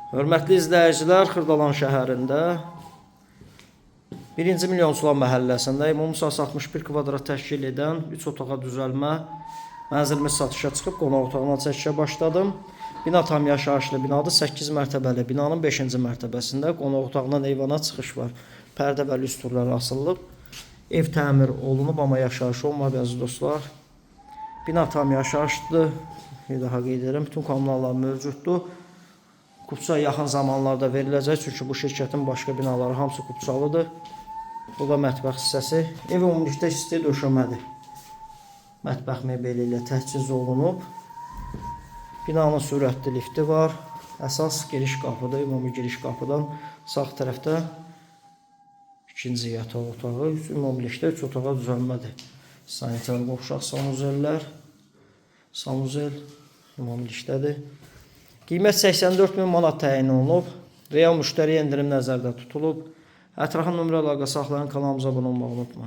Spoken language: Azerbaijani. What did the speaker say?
Hörmətli izləyicilər, Xırdalan şəhərində 1-ci Milyonçular məhəlləsində ümumi sahəsi 61 kvadrat təşkil edən 3 otağa düzəlmə mənzilimiz satışa çıxıb, qonaq otağına çəkişə başladım. Bina tam yaşayışlı binadır, 8 mərtəbəli binanın 5-ci mərtəbəsində qonaq otağından eyvana çıxış var. Pərdə və lüstrlər asılıb. Ev təmir olunub, amma yaşayış olmadı əziz dostlar. Bina tam yaşayışlıdır. Bir daha qeyd edirəm, bütün kommunallar mövcuddur. Kupça yaxın zamanlarda veriləcək, çünki bu şirkətin başqa binaları hamısı kupçalıdır. Bu da mətbəx hissəsi. Ev ümumilikdə isti döşəmədir. Mətbəx mebeli ilə təchiz olunub. Binanın sürətli lifti var. Əsas giriş qapıdır. Ümumi giriş qapıdan sağ tərəfdə ikinci yataq otağı. Ümumilikdə 3 otağa düzəlmədir. Sanitar qovşaq sanuzellər. Sanuzel ümumilikdədir. Qiymət 84.000 manat təyin olunub. Real müştəri endirim nəzərdə tutulub. Ətraflı nömrə əlaqə saxlayın, kanalımıza abunə olmağı unutmayın.